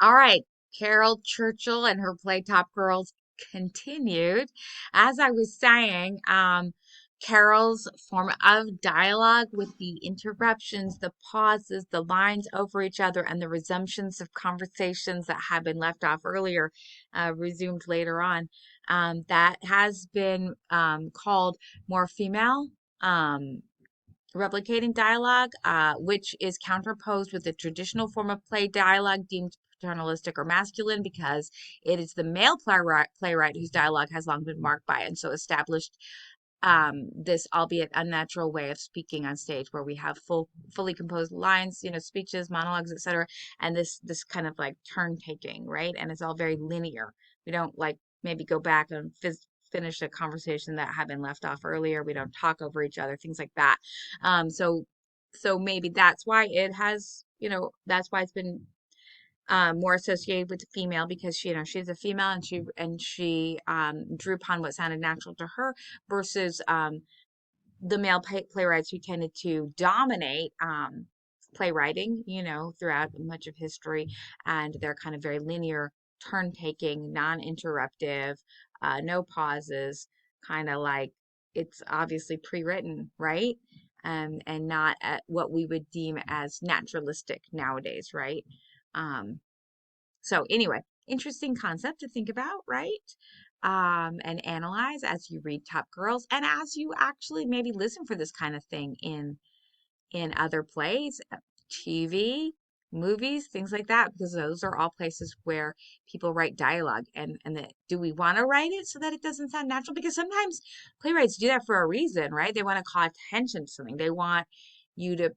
All right, Caryl Churchill and her play Top Girls continued. As I was saying, Carol's form of dialogue with the interruptions, the pauses, the lines over each other, and the resumptions of conversations that had been left off earlier, resumed later on, that has been called more female. Um, Replicating dialogue, which is counterposed with the traditional form of play dialogue deemed paternalistic or masculine because it is the male playwright whose dialogue has long been marked by and so established this albeit unnatural way of speaking on stage where we have fully composed lines, speeches, monologues, etc. And this kind of like turn taking, right? And it's all very linear. We don't like maybe go back and finish a conversation that had been left off earlier. We don't talk over each other, things like that. So maybe that's why it has, that's why it's been more associated with the female because she's a female and she drew upon what sounded natural to her versus the male playwrights who tended to dominate playwriting, throughout much of history, and they're kind of very linear, turn taking, non-interruptive, no pauses, kind of like it's obviously pre-written, right? And not at what we would deem as naturalistic nowadays, right? Um, so anyway, interesting concept to think about, right? And analyze as you read Top Girls and as you actually maybe listen for this kind of thing in other plays, TV, movies, things like that, because those are all places where people write dialogue. And do we want to write it so that it doesn't sound natural? Because sometimes playwrights do that for a reason, right? They want to call attention to something. They want you to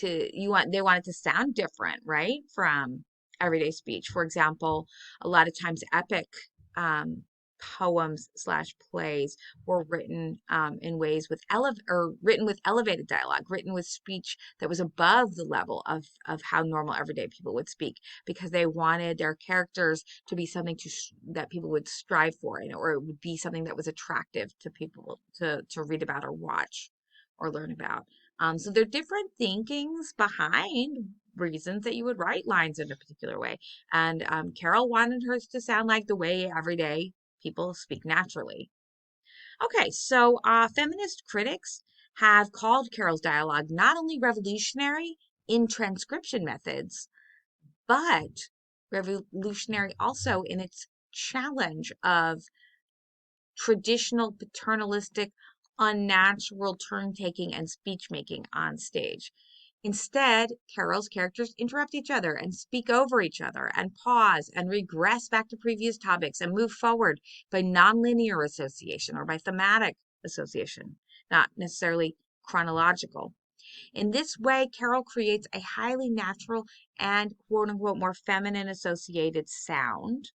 they want it to sound different, right? From everyday speech. For example, a lot of times epic um, poems slash plays were written in ways with written with elevated dialogue, written with speech that was above the level of how normal everyday people would speak, because they wanted their characters to be something that people would strive for, or it would be something that was attractive to people to read about or watch or learn about. So there are different thinkings behind reasons that you would write lines in a particular way. And Carol wanted hers to sound like the way everyday people speak naturally. Okay, so feminist critics have called Carol's dialogue not only revolutionary in transcription methods, but revolutionary also in its challenge of traditional paternalistic, unnatural turn taking and speech making on stage. Instead, Carol's characters interrupt each other and speak over each other and pause and regress back to previous topics and move forward by nonlinear association or by thematic association, not necessarily chronological. In this way, Carol creates a highly natural and quote unquote more feminine associated sound.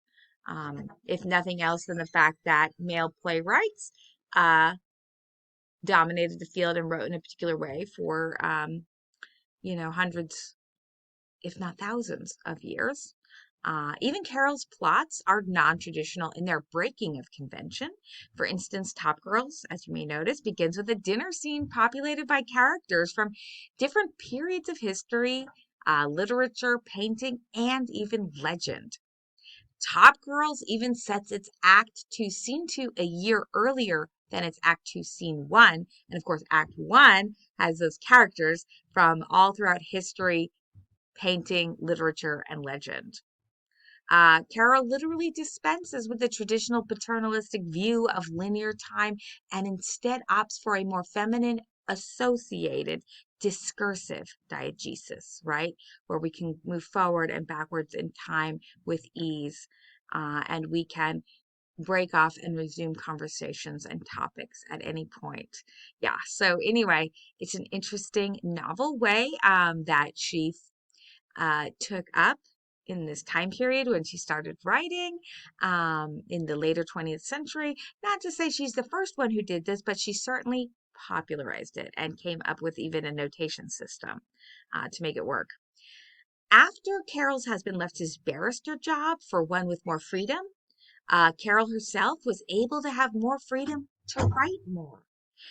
If nothing else than the fact that male playwrights uh, dominated the field and wrote in a particular way for hundreds, if not thousands, of years. Even Carol's plots are non traditional in their breaking of convention. For instance, Top Girls, as you may notice, begins with a dinner scene populated by characters from different periods of history, literature, painting, and even legend. Top Girls even sets its Act 2 Scene 2 a year earlier than its Act 2 Scene 1. And of course, Act 1 has those characters from all throughout history, painting, literature, and legend. Carol literally dispenses with the traditional paternalistic view of linear time and instead opts for a more feminine, associated, discursive diegesis, right? Where we can move forward and backwards in time with ease, and we can break off and resume conversations and topics at any point. Yeah, so anyway, it's an interesting novel way that she took up in this time period when she started writing in the later 20th century. Not to say she's the first one who did this, but she certainly popularized it and came up with even a notation system to make it work. After Carol's husband left his barrister job for one with more freedom, Carol herself was able to have more freedom to write more.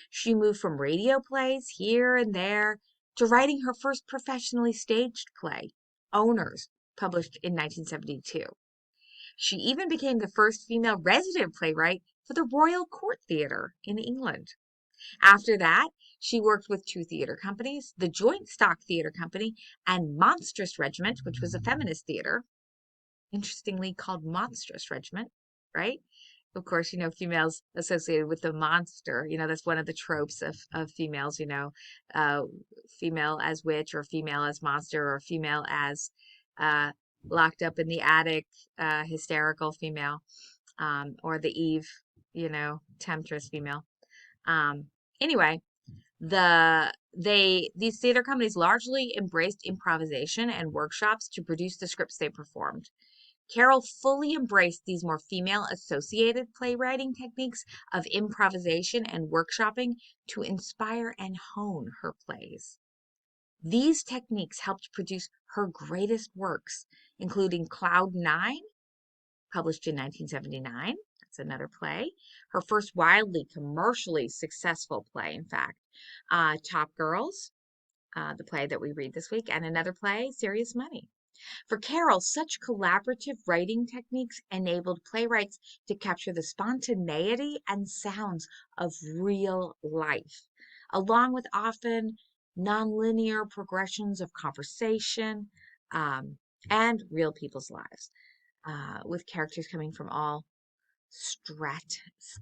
She moved from radio plays here and there to writing her first professionally staged play, Owners, published in 1972. She even became the first female resident playwright for the Royal Court Theatre in England. After that, she worked with two theater companies, the Joint Stock Theater Company and Monstrous Regiment, which was a feminist theater, interestingly called Monstrous Regiment, right? Of course, females associated with the monster, that's one of the tropes of females, uh, female as witch or female as monster or female as uh, locked up in the attic, hysterical female, or the Eve, temptress female. Um, anyway, these theater companies largely embraced improvisation and workshops to produce the scripts they performed. Caryl fully embraced these more female associated playwriting techniques of improvisation and workshopping to inspire and hone her plays. These techniques helped produce her greatest works, including Cloud 9, published in 1979. That's another play. Her first wildly commercially successful play, in fact. Top Girls, the play that we read this week, and another play, Serious Money. For Caryl, such collaborative writing techniques enabled playwrights to capture the spontaneity and sounds of real life, along with often nonlinear progressions of conversation and real people's lives, with characters coming from all stratus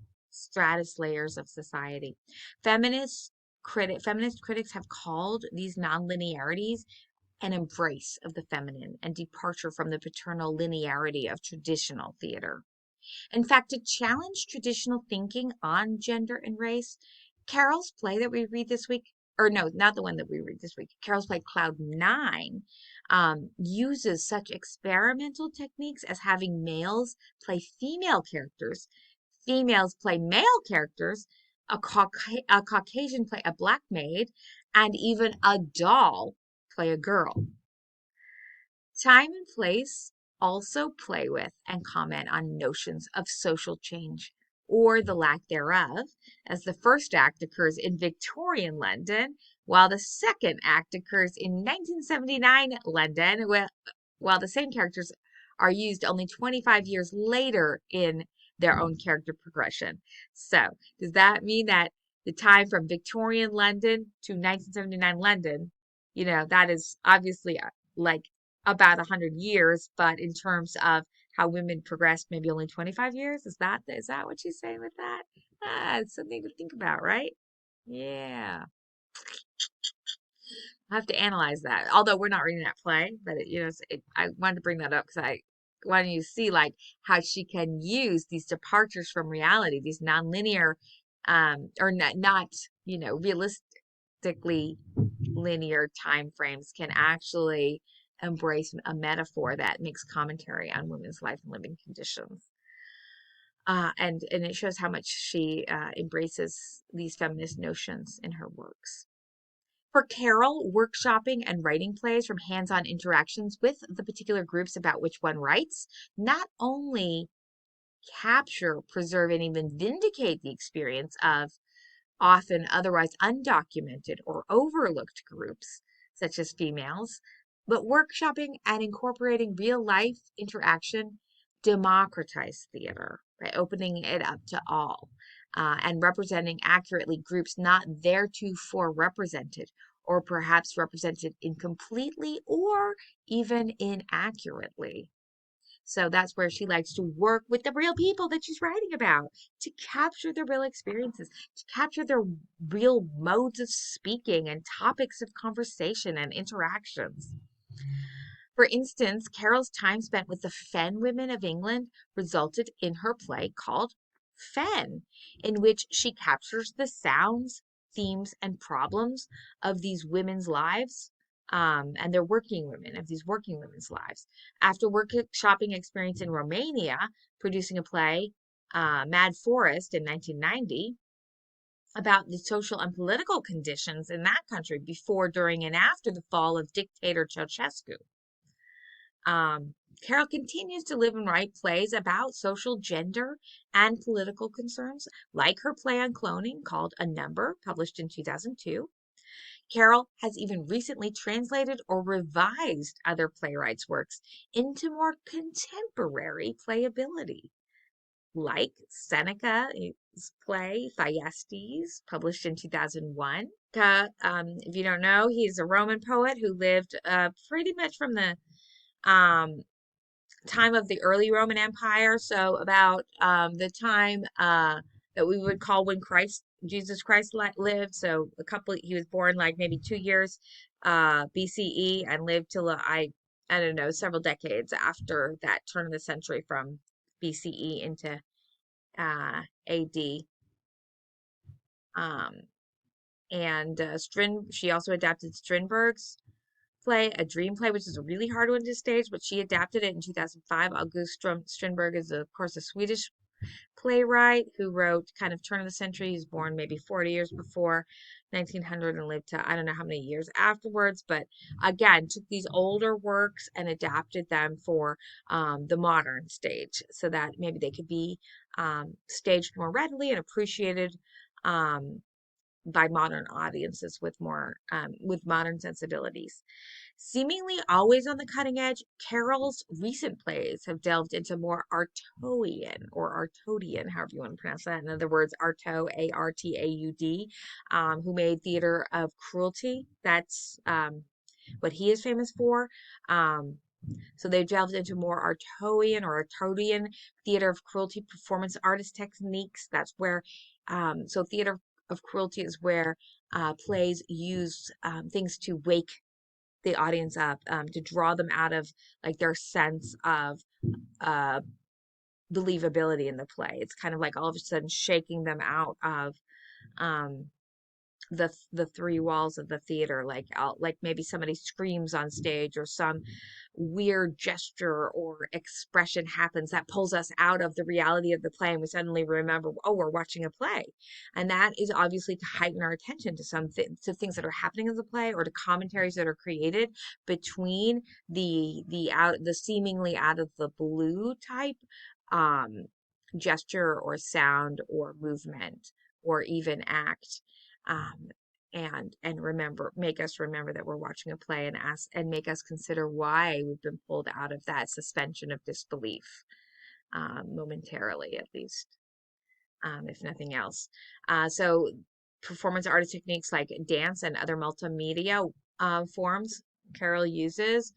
layers of society. Feminist critics have called these nonlinearities an embrace of the feminine and departure from the paternal linearity of traditional theater. In fact, to challenge traditional thinking on gender and race, Carol's play that we read this week, or no, not the one that we read this week, Carol's play Cloud 9 uses such experimental techniques as having males play female characters, females play male characters, a Caucasian play a black maid, and even a doll play a girl. Time and place also play with and comment on notions of social change or the lack thereof, as the first act occurs in Victorian London, while the second act occurs in 1979 London, while the same characters are used only 25 years later in their own character progression. So, does that mean that the time from Victorian London to 1979 London, that is obviously like about 100 years, but in terms of how women progressed, maybe only 25 years? Is that what she's saying with that? It's something to think about, right? Yeah. I have to analyze that. Although we're not reading that play, but I wanted to bring that up because I wanted you to see like how she can use these departures from reality, these nonlinear, or not realistically linear time frames can actually embrace a metaphor that makes commentary on women's life and living conditions. And it shows how much she embraces these feminist notions in her works. For Caryl, workshopping and writing plays from hands-on interactions with the particular groups about which one writes not only capture, preserve, and even vindicate the experience of often otherwise undocumented or overlooked groups, such as females, but workshopping and incorporating real-life interaction democratize theater by opening it up to all. And representing accurately groups not theretofore represented, or perhaps represented incompletely or even inaccurately. So that's where she likes to work with the real people that she's writing about to capture their real experiences, to capture their real modes of speaking and topics of conversation and interactions. For instance, Carol's time spent with the Fen women of England resulted in her play called Fen, in which she captures the sounds, themes, and problems of these women's lives, and they're working women, of these working women's lives. After workshopping experience in Romania, producing a play, Mad Forest, in 1990, about the social and political conditions in that country before, during, and after the fall of dictator Ceausescu. Caryl continues to live and write plays about social, gender, and political concerns, like her play on cloning called A Number, published in 2002. Caryl has even recently translated or revised other playwrights' works into more contemporary playability, like Seneca's play Thyestes, published in 2001. If you don't know, he's a Roman poet who lived pretty much from the um, time of the early Roman Empire, so about the time that we would call when Jesus Christ lived. So he was born like maybe 2 years BCE and lived till I don't know, several decades after that turn of the century from BCE into AD. Um, and she also adapted Strindberg's play, A Dream Play, which is a really hard one to stage, but she adapted it in 2005. August Strindberg is, of course, a Swedish playwright who wrote kind of turn of the century. He's born maybe 40 years before 1900 and lived to I don't know how many years afterwards. But again, took these older works and adapted them for the modern stage so that maybe they could be staged more readily and appreciated um, by modern audiences with modern sensibilities. Seemingly always on the cutting edge, Carroll's recent plays have delved into more Artaud, however you want to pronounce that. In other words, Artaud, Artaud, who made Theater of Cruelty. That's what he is famous for. So they delved into more Artaudian theater of cruelty performance artist techniques. That's where, so theater of cruelty is where plays use things to wake the audience up, to draw them out of like their sense of uh, believability in the play. It's kind of like all of a sudden shaking them out of um, the three walls of the theater, like maybe somebody screams on stage or some weird gesture or expression happens that pulls us out of the reality of the play, and we suddenly remember, oh, we're watching a play. And that is obviously to heighten our attention to things that are happening in the play, or to commentaries that are created between the seemingly out of the blue type um gesture or sound or movement or even act, um, and make us remember that we're watching a play, and make us consider why we've been pulled out of that suspension of disbelief, momentarily at least, if nothing else. So performance artist techniques like dance and other multimedia forms Caryl uses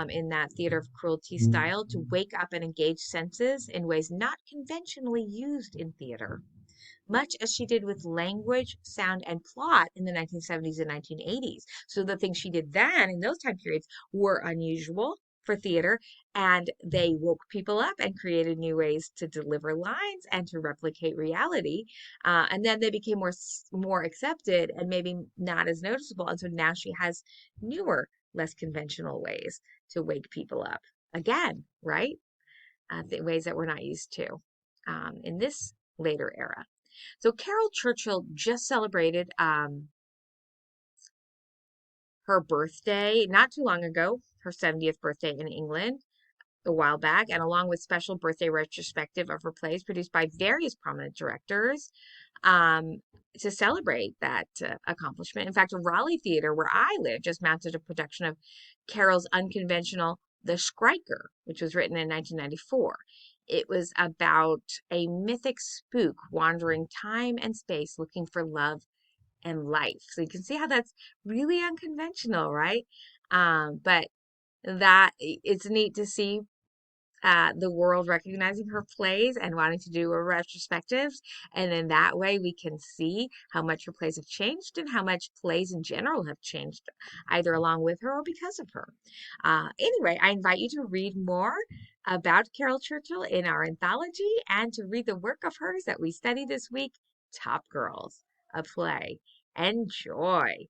in that theater of cruelty style to wake up and engage senses in ways not conventionally used in theater, much as she did with language, sound, and plot in the 1970s and 1980s. So the things she did then in those time periods were unusual for theater, and they woke people up and created new ways to deliver lines and to replicate reality. And then they became more accepted and maybe not as noticeable. And so now she has newer, less conventional ways to wake people up again, right? The ways that we're not used to in this later era. So Caryl Churchill just celebrated her birthday not too long ago, her 70th birthday in England a while back, and along with special birthday retrospective of her plays produced by various prominent directors um, to celebrate that accomplishment. In fact, Raleigh Theater, where I live, just mounted a production of Carol's unconventional The Scriker, which was written in 1994. It was about a mythic spook wandering time and space looking for love and life. So you can see how that's really unconventional, right? But that it's neat to see the world recognizing her plays and wanting to do a retrospective. And in that way, we can see how much her plays have changed and how much plays in general have changed, either along with her or because of her. Anyway, I invite you to read more about Caryl Churchill in our anthology and to read the work of hers that we study this week, Top Girls, a play. Enjoy.